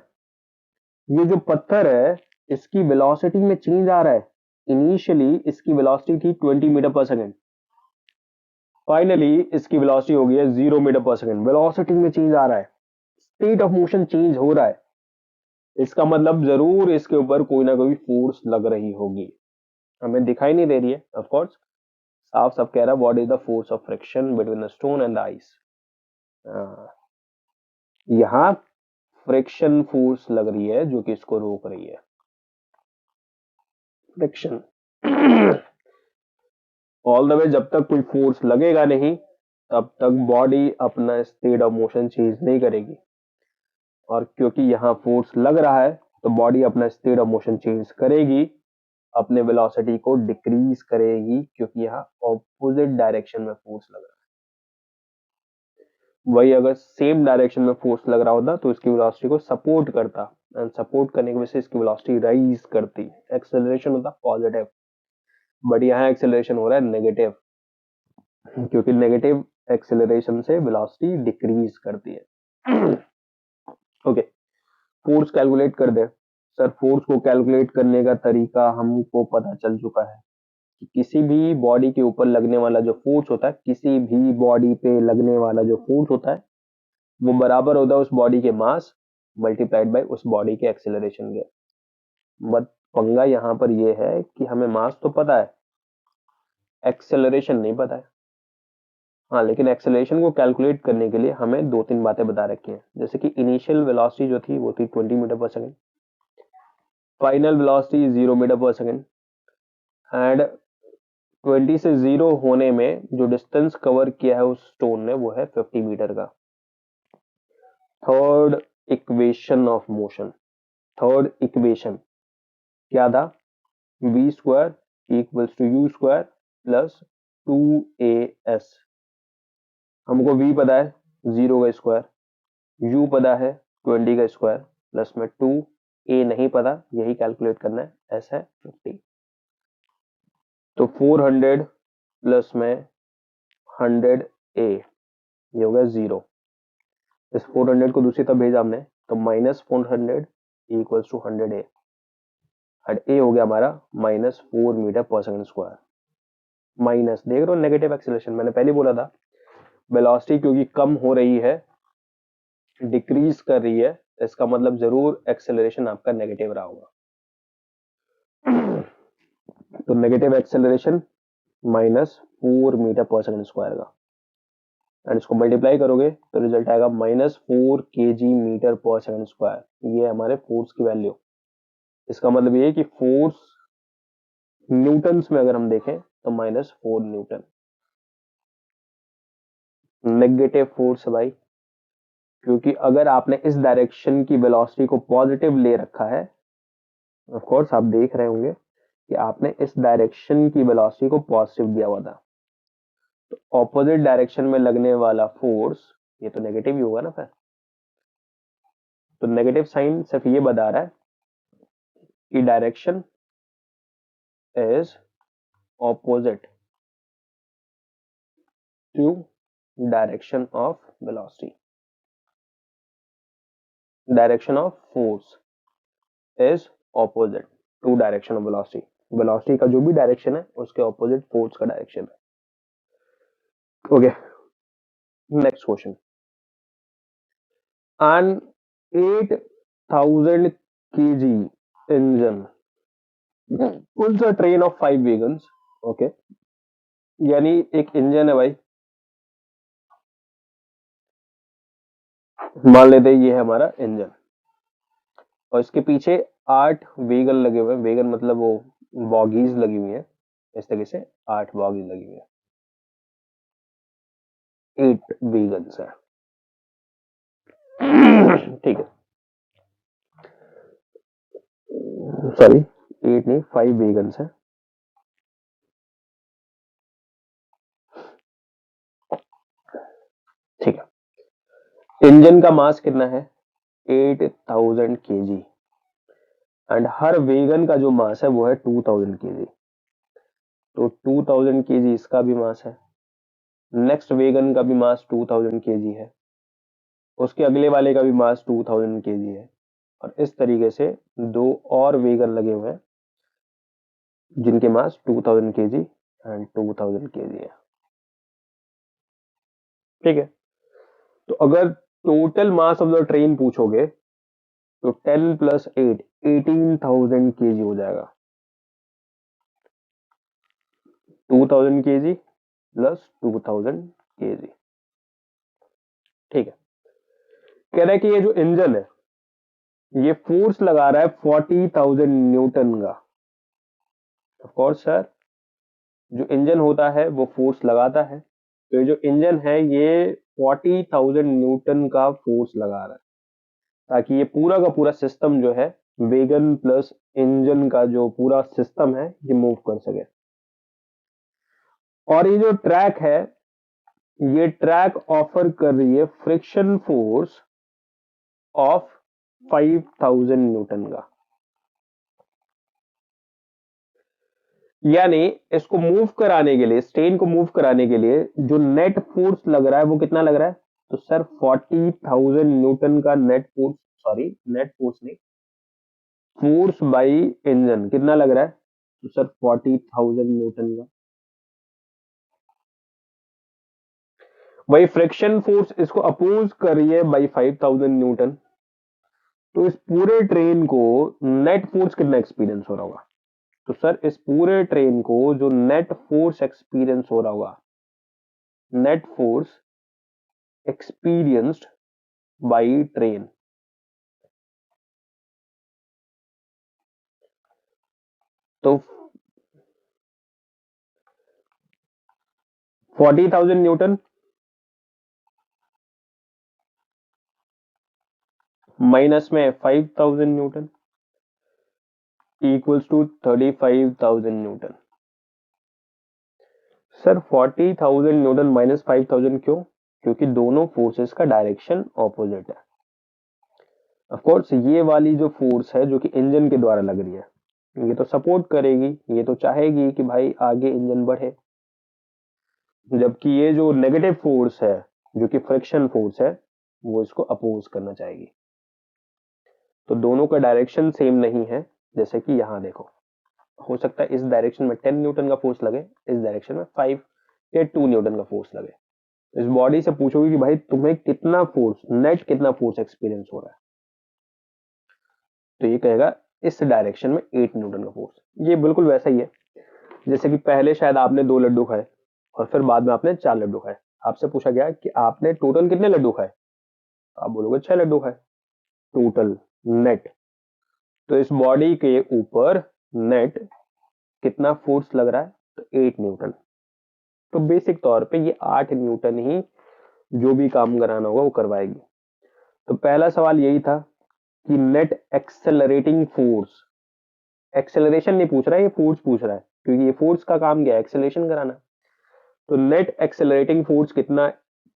ये जो पत्थर है इसकी वेलोसिटी में चेंज आ रहा है, इनिशियली इसकी वेलोसिटी थी 20 मीटर पर सेकेंड, फाइनली इसकी वेलोसिटी हो गई है 0 मीटर पर सेकेंड। वेलोसिटी में चेंज आ रहा है, स्टेट ऑफ मोशन चेंज हो रहा है, इसका मतलब जरूर इसके ऊपर कोई ना कोई फोर्स लग रही होगी, हमें दिखाई नहीं दे रही है ऑफ कोर्स। साफ साफ कह रहा है what is the force of friction between the stone and the ice. यहां फ्रिक्शन फोर्स लग रही है जो कि इसको रोक रही है, फ्रिक्शन। ऑल द वे जब तक कोई फोर्स लगेगा नहीं तब तक बॉडी अपना स्टेट ऑफ मोशन चेंज नहीं करेगी, और क्योंकि यहां फोर्स लग रहा है तो बॉडी अपना स्पीड ऑफ मोशन चेंज करेगी, अपने वेलोसिटी को डिक्रीज करेगी, क्योंकि यहाँ ऑपोजिट डायरेक्शन में फोर्स लग रहा है। वही अगर सेम डायरेक्शन में फोर्स लग रहा होता तो इसकी वेलोसिटी को सपोर्ट करता, एंड सपोर्ट करने की वजह से इसकी वेलोसिटी राइज करती, एक्सेलरेशन होता पॉजिटिव। बट यहाँ एक्सेलरेशन हो रहा है नेगेटिव, क्योंकि नेगेटिव एक्सेलरेशन से वेलोसिटी डिक्रीज करती है। ओके, फोर्स कैलकुलेट कर दे। सर फोर्स को कैलकुलेट करने का तरीका हमको पता चल चुका है कि किसी भी बॉडी के ऊपर लगने वाला जो फोर्स होता है, किसी भी बॉडी पे लगने वाला जो फोर्स होता है वो बराबर होता है उस बॉडी के मास मल्टीप्लाइड बाय उस बॉडी के एक्सेलरेशन के। बट पंगा यहाँ पर ये है कि हमें मास तो पता है, एक्सेलरेशन नहीं पता है। हाँ, लेकिन एक्सेलरेशन को कैलकुलेट करने के लिए हमें दो तीन बातें बता रखी हैं, जैसे कि इनिशियल वेलोसिटी जो थी वो थी 20 metre per second, final velocity 0 metre per second, and 20 से 0 होने में जो डिस्टेंस कवर किया है उस स्टोन ने वो है 50 मीटर का। Third equation of motion, third equation क्या था? v square equals to u square plus 2as। हमको v पता है 0 का स्क्वायर, u पता है 20 का स्क्वायर, प्लस में 2a नहीं पता, यही कैलकुलेट करना है, s है 50। तो 400 प्लस में 100a, ये हो गया 0। इस 400 को दूसरी तरफ भेजा हमने तो -400 equals to 100a, and a हो गया हमारा -4 metre per second square. Minus, देख रहे हो नेगेटिव एक्सेलरेशन, मैंने पहले बोला था वेलोसिटी क्योंकि कम हो रही है, डिक्रीज कर रही है, इसका मतलब जरूर एक्सेलरेशन आपका नेगेटिव रहा होगा। तो negative acceleration -4 metre per second square का, एंड इसको मल्टीप्लाई करोगे तो रिजल्ट आएगा -4 kg metre per second square. ये हमारे फोर्स की वैल्यू। इसका मतलब ये है कि फोर्स न्यूटन्स में अगर हम देखें तो -4 न्यूटन। नेगेटिव फोर्स है भाई, क्योंकि अगर आपने इस डायरेक्शन की वेलोसिटी को पॉजिटिव ले रखा है, ऑफ कोर्स आप देख रहे होंगे कि आपने इस डायरेक्शन की वेलोसिटी को पॉजिटिव दिया हुआ था, तो ऑपोजिट डायरेक्शन में लगने वाला फोर्स ये तो नेगेटिव ही होगा ना फिर। तो नेगेटिव साइन सिर्फ ये बता रहा है कि direction is opposite to direction of velocity, direction of force is opposite to direction of velocity. Velocity का जो भी डायरेक्शन है उसके ऑपोजिट फोर्स का डायरेक्शन है। Okay, next question. An 8,000 kg engine pulls a train of 5 wagons। Okay, यानी एक engine है भाई, मान लेते हैं ये है हमारा इंजन, और इसके पीछे 8 वेगन लगे हुए हैं। वेगन मतलब वो बॉगीज लगी हुई है, इस तरीके से 8 बॉगीज लगी हुई है, 8 वेगन्स है। ठीक है, सॉरी 8 नहीं 5 वेगन्स है। ठीक है, इंजन का मास कितना है? 8,000 kg, एंड हर वेगन का जो मास है वो है 2,000 kg। तो 2000 kg इसका भी मास है, नेक्स्ट वेगन का भी मास 2000 kg है, उसके अगले वाले का भी मास 2000 kg है, और इस तरीके से दो और वेगन लगे हुए हैं जिनके मास 2000 kg एंड 2000 kg है। ठीक है, तो अगर total mass of the train पूछोगे तो 10 प्लस 8 18,000 kg हो जाएगा। 2000 kg प्लस 2000 kg। ठीक है, कह रहा है कि ये जो इंजन है ये फोर्स लगा रहा है 40,000 न्यूटन का। ऑफ कोर्स सर, जो इंजन होता है वो फोर्स लगाता है, तो ये जो इंजन है ये 40,000 न्यूटन का फोर्स लगा रहा है, ताकि ये पूरा का पूरा सिस्टम जो है वेगन प्लस इंजन का जो पूरा सिस्टम है ये मूव कर सके। और ये जो ट्रैक है, ये ट्रैक ऑफर कर रही है फ्रिक्शन फोर्स ऑफ 5000 न्यूटन का। यानी इसको मूव कराने के लिए, स्ट्रेन को मूव कराने के लिए जो नेट फोर्स लग रहा है वो कितना लग रहा है? तो सर 40,000 न्यूटन का net force, sorry net force नहीं, फोर्स बाई इंजन कितना लग रहा है? तो सर 40,000 न्यूटन का। वही फ्रिक्शन फोर्स इसको अपोज कर रही है बाई 5000 न्यूटन। तो इस पूरे ट्रेन को नेट फोर्स कितना एक्सपीरियंस हो रहा होगा? तो सर इस पूरे ट्रेन को जो नेट फोर्स एक्सपीरियंस हो रहा होगा, net force experienced by train, तो 40,000 न्यूटन माइनस में 5,000 newton equals to 35,000 newton. Sir 40,000 newton minus 5,000 क्यों? क्योंकि दोनों फोर्सेस का डायरेक्शन ऑपोजिट है। ऑफ कोर्स ये वाली जो फोर्स है जो कि इंजन के द्वारा लग रही है, ये तो सपोर्ट करेगी, ये तो चाहेगी कि भाई आगे इंजन बढ़े, जबकि ये जो नेगेटिव फोर्स है जो कि फ्रिक्शन फोर्स है वो इसको अपोज करना चाहेगी। तो दोनों का डायरेक्शन सेम नहीं है। जैसे कि यहां देखो, हो सकता है इस डायरेक्शन में 10 न्यूटन का फोर्स लगे, इस डायरेक्शन में 5 या 2 न्यूटन का फोर्स लगे। इस बॉडी से पूछोगे कि भाई तुम्हें कितना फोर्स, नेट कितना फोर्स एक्सपीरियंस हो रहा है, तो ये कहेगा इस डायरेक्शन में 8 न्यूटन का फोर्स। ये बिल्कुल वैसा ही है जैसे कि पहले शायद आपने 2 लड्डू खाए और फिर बाद में आपने 4 लड्डू खाए। आपसे पूछा गया कि आपने टोटल कितने लड्डू खाए, आप बोलोगे 6 लड्डू खाए टोटल नेट। तो इस बॉडी के ऊपर नेट कितना फोर्स लग रहा है? तो 8 न्यूटन। तो बेसिक तौर पे ये 8 न्यूटन ही जो भी काम कराना होगा वो करवाएगी। तो पहला सवाल यही था कि नेट एक्सेलरेटिंग फोर्स, एक्सेलरेशन नहीं पूछ रहा है, ये फोर्स पूछ रहा है, क्योंकि ये फोर्स का काम क्या है? एक्सेलरेशन कराना। तो नेट एक्सेलरेटिंग फोर्स कितना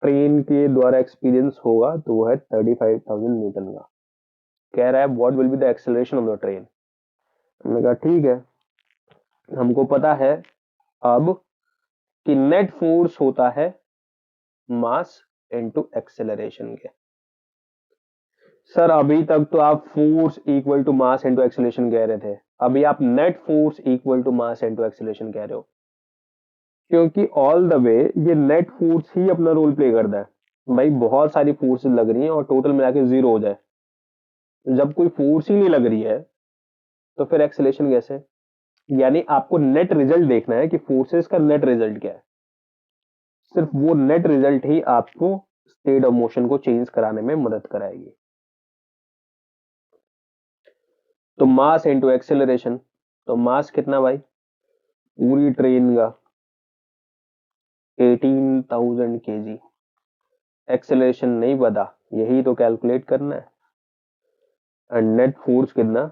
ट्रेन के द्वारा एक्सपीरियंस होगा? तो वो है 35,000 न्यूटन का। कह रहा है what will be the acceleration of the train. हमने कहा ठीक है, हमको पता है अब कि नेट फोर्स होता है मास इनटू एक्सेलरेशन के। सर अभी तक तो आप force equal to mass into acceleration कह रहे थे, अभी आप net force equal to mass into acceleration कह रहे हो, क्योंकि ऑल द वे ये नेट फोर्स ही अपना रोल प्ले करता है। भाई बहुत सारी फोर्सेस लग रही हैं और टोटल मिला के 0 हो जाए, जब कोई फोर्स ही नहीं लग रही है तो फिर एक्सेलरेशन कैसे? यानी आपको नेट रिजल्ट देखना है कि फोर्सेस का नेट रिजल्ट क्या है। सिर्फ वो नेट रिजल्ट ही आपको स्टेट ऑफ मोशन को चेंज कराने में मदद कराएगी। तो मास इनटू एक्सेलरेशन, तो मास कितना भाई पूरी ट्रेन का? 18,000 kg। एक्सेलरेशन नहीं पता, यही तो कैलकुलेट करना है। एंड नेट फोर्स कितना?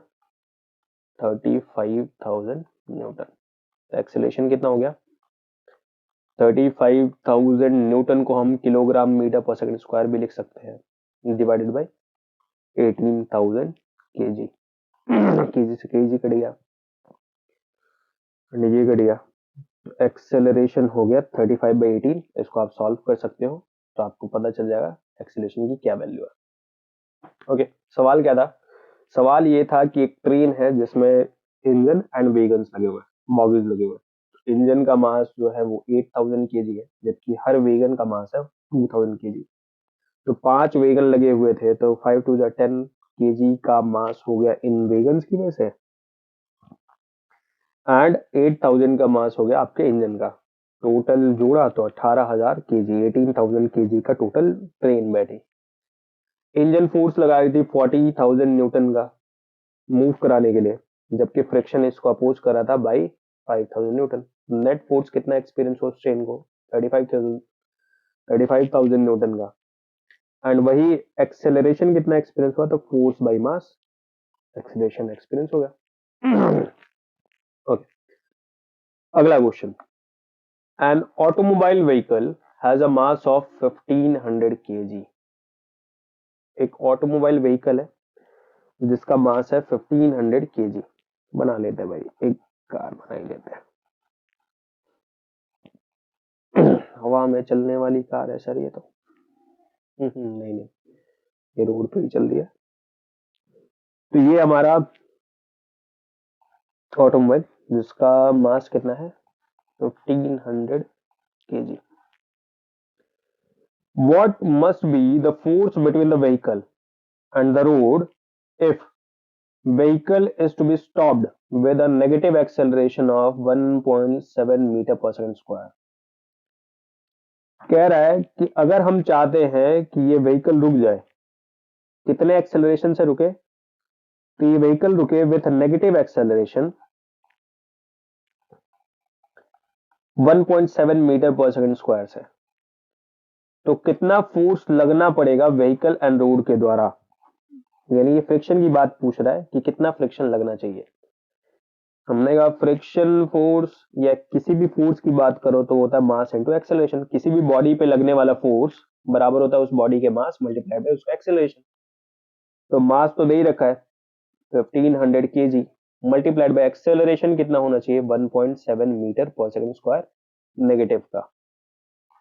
35,000 न्यूटन। एक्सेलरेशन कितना हो गया? 35,000 न्यूटन को हम kilogram metre per second square भी लिख सकते हैं, डिवाइडेड बाय 18,000 केजी। केजी से केजी कट गया, ये कट गया। एक्सेलरेशन हो गया 35/18। इसको आप सॉल्व कर सकते हो तो आपको पता चल जाएगा एक्सेलरेशन की क्या वैल्यू है। ओके, सवाल क्या था? सवाल ये था कि एक ट्रेन है जिसमें इंजन एंड वेगन्स लगे हुए हैं, बॉगीज लगे हुए हैं। इंजन का मास जो है वो 8,000 केजी है, जबकि हर वेगन का मास है 2,000 केजी। तो 5 वेगन लगे हुए थे, तो 5 टू 10 केजी का मास हो गया इन वेगन्स की वजह से, एंड 8,000 का मास हो गया आपके इंजन का। टोटल जोड़ा तो 18,000 केजी, 18,000 केजी का टोटल ट्रेन बैठी। इंजन फोर्स लगा रही थी 40,000 न्यूटन का मूव कराने के लिए, जबकि फ्रिक्शन इसको अपोज करा था बाई 5,000 न्यूटन। नेट फोर्स कितना एक्सपीरियंस हो ट्रेन को? 35,000 न्यूटन का। एंड वही एक्सेलरेशन कितना एक्सपीरियंस हुआ? तो force by mass, acceleration experience हो गया। ओके, अगला question. An automobile vehicle has a mass of 1500 kg। एक ऑटोमोबाइल व्हीकल है जिसका मास है 1500 kg। बना लेते हैं भाई, एक कार बना ही लेते हैं। हवा में चलने वाली कार है सर ये तो। नहीं नहीं, ये रोड पे ही चल रही है। तो ये हमारा ऑटोमोबाइल जिसका मास कितना है 1500 kg। What must be the force between the vehicle and the road if vehicle is to be stopped with a negative acceleration of 1.7 meter per second square? कह रहा है कि अगर हम चाहते हैं कि ये व्हीकल रुक जाए, कितने एक्सेलरेशन से रुके? तो ये व्हीकल रुके with negative acceleration 1.7 metre per second square से। तो कितना फोर्स लगना पड़ेगा व्हीकल एंड रोड के द्वारा? यानी ये फ्रिक्शन की बात पूछ रहा है कि कितना फ्रिक्शन लगना चाहिए। हमने कहा फ्रिक्शन फोर्स या किसी भी फोर्स की बात करो तो होता है मास इनटू एक्सेलरेशन। किसी भी बॉडी पे लगने वाला फोर्स बराबर होता है उस बॉडी के मास मल्टीप्लाई बाय उसका एक्सेलरेशन। तो मास तो दे ही रखा है 1500 kg मल्टीप्लाइड बाय एक्सेलरेशन कितना होना चाहिए 1.7 metre per second square negative का।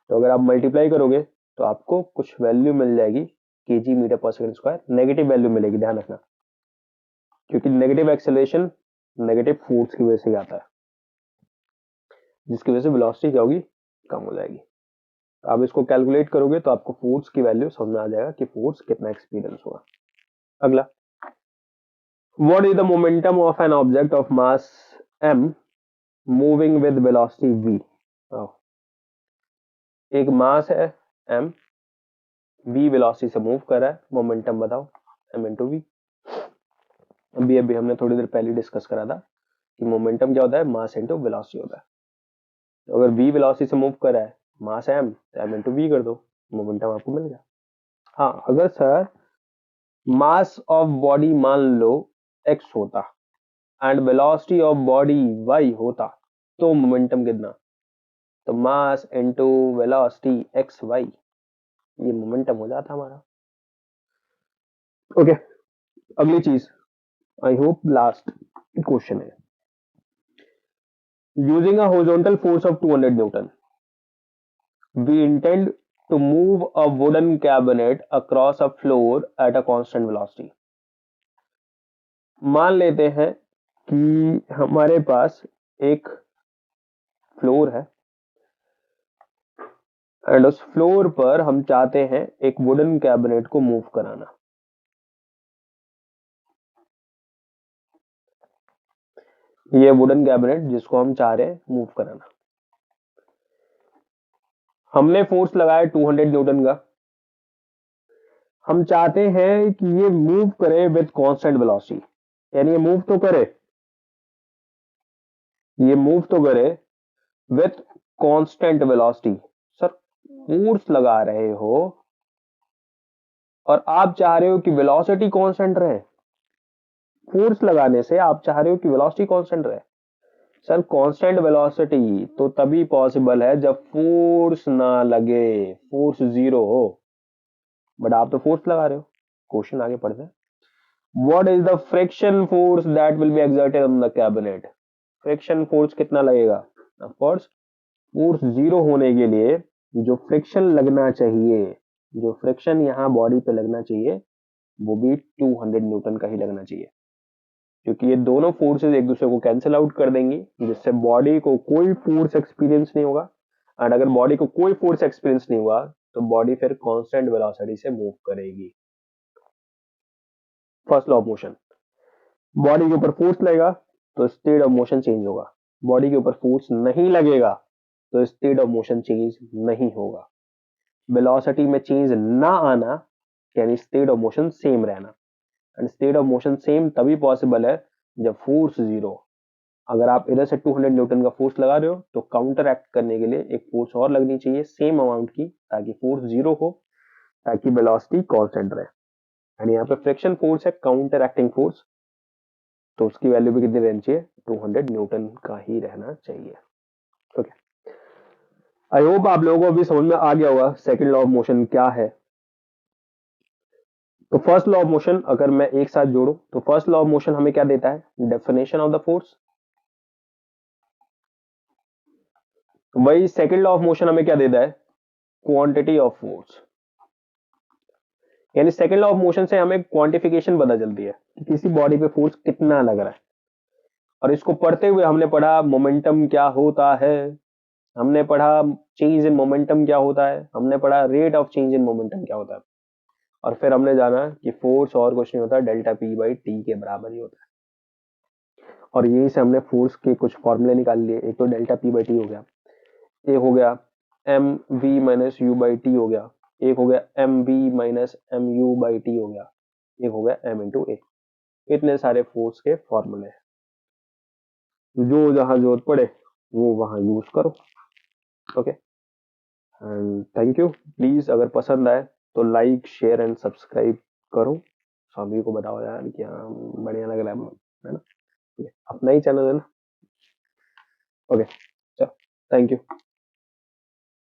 तो अगर आप मल्टीप्लाई करोगे तो आपको कुछ वैल्यू मिल जाएगी KG metre per second square, negative value मिलेगी, ध्यान रखना, क्योंकि नेगेटिव एक्सेलरेशन नेगेटिव फोर्स की वजह से आता है, जिसकी वजह से वेलोसिटी क्या होगी, कम हो जाएगी। तो आप इसको कैलकुलेट करोगे तो आपको फोर्स की वैल्यू समझ में आ जाएगा कि फोर्स कितना एक्सपीरियंस हुआ। अगला, what is the momentum of an object of mass m moving with velocity v? एक मास है m, v वेलोसिटी से मूव कर रहा है, मोमेंटम बताओ m इंटू वी। अभी हमने थोड़ी देर पहले डिस्कस करा था कि मोमेंटम क्या होता है, मास इंटू वेलोसिटी होता है। तो अगर v वेलोसिटी से मूव कर रहा है, मास m, तो m इंटू वी कर दो, मोमेंटम आपको मिल गया। हाँ, अगर सर मास ऑफ बॉडी मान लो x होता and velocity of body y होता तो मोमेंटम कितना? तो mass into velocity x y, ये मोमेंटम हो जाता हमारा। ओके, अगली चीज, आई होप लास्ट क्वेश्चन है। Using a horizontal force of 200 newton we intend to move a wooden cabinet across a floor at a constant velocity। मान लेते हैं कि हमारे पास एक फ्लोर है एंड उस फ्लोर पर हम चाहते हैं एक वुडन कैबिनेट को मूव कराना। ये वुडन कैबिनेट जिसको हम चाह रहे हैं मूव कराना, हमने फोर्स लगाया 200 न्यूटन का। हम चाहते हैं कि ये मूव करे विद कांस्टेंट वेलोसिटी, यानी ये मूव तो करे with constant velocity. Sir force लगा रहे हो और आप चाह रहे हो कि वेलोसिटी कांस्टेंट रहे। फोर्स लगाने से आप चाह रहे हो कि वेलोसिटी कांस्टेंट रहे। सर कांस्टेंट वेलोसिटी तो तभी पॉसिबल है जब फोर्स ना लगे, फोर्स जीरो हो, बट आप तो फोर्स लगा रहे हो। क्वेश्चन आगे पढ़ते हैं। What is the friction force that will be exerted on the cabinet? Friction force कितना लगेगा? ऑफ कोर्स फोर्स जीरो होने के लिए जो फ्रिक्शन लगना चाहिए, जो फ्रिक्शन यहाँ बॉडी पे लगना चाहिए वो भी 200 न्यूटन का ही लगना चाहिए, क्योंकि ये दोनों फोर्सेस एक दूसरे को कैंसिल आउट कर देंगी, जिससे बॉडी को कोई फोर्स एक्सपीरियंस नहीं होगा। एंड अगर बॉडी को कोई फोर्स एक्सपीरियंस नहीं हुआ तो बॉडी फिर कांस्टेंट वेलोसिटी से मूव करेगी। First law of motion, body के ऊपर फोर्स लगेगा तो स्पीड ऑफ मोशन चेंज होगा, बॉडी के ऊपर फोर्स नहीं लगेगा तो स्पीड ऑफ मोशन चेंज नहीं होगा। वेलोसिटी में चेंज ना आना यानी स्पीड ऑफ मोशन सेम रहना, and speed of motion same तभी पॉसिबल है जब फोर्स जीरो। अगर आप इधर से 200 न्यूटन का फोर्स लगा रहे हो तो काउंटर एक्ट करने के लिए एक फोर्स और लगनी चाहिए सेम अमाउंट की, ताकि फोर्स जीरो हो, ताकि वेलोसिटी कांस्टेंट रहे। एंड यहाँ पे फ्रिक्शन फोर्स है काउंटर एक्टिंग फोर्स, तो उसकी वैल्यू भी कितनी रहनी चाहिए, 200 न्यूटन का ही रहना चाहिए। ओके, आई होप आप लोगों को अभी समझ में आ गया होगा सेकंड लॉ ऑफ मोशन क्या है। तो फर्स्ट लॉ ऑफ मोशन अगर मैं एक साथ जोड़ू तो फर्स्ट लॉ ऑफ मोशन हमें क्या देता है, डेफिनेशन ऑफ द फोर्स। वही सेकंड लॉ ऑफ मोशन हमें क्या देता है, क्वांटिटी ऑफ फोर्स। यानी सेकंड लॉ ऑफ मोशन से हमें क्वांटिफिकेशन पता चलती है कि किसी बॉडी पे फोर्स कितना लग रहा है। और इसको पढ़ते हुए हमने पढ़ा मोमेंटम क्या होता है, हमने पढ़ा चेंज इन मोमेंटम क्या होता है, हमने पढ़ा rate of change in momentum क्या होता है, और फिर हमने जाना कि फोर्स और कुछ नहीं होता, डेल्टा पी बाई टी के बराबर ही होता है। और यहीं से हमने फोर्स के कुछ फॉर्मूले निकाल लिए। एक तो डेल्टा पी बाई टी हो गया, एक हो गया m v minus u by t हो गया, एक हो गया m v minus m u by t हो गया, एक हो गया एम इंटू ए। इतने सारे फोर्स के फॉर्मूले हैं, जो जहां जरूरत पड़े वो वहां यूज करो। Okay, and thank you. Please अगर पसंद आए तो लाइक शेयर एंड सब्सक्राइब करो, सभी को बताओ यार कि हाँ बढ़िया लग रहा है ना, अपना ही चैनल है ना। ओके, चलो, थैंक यू।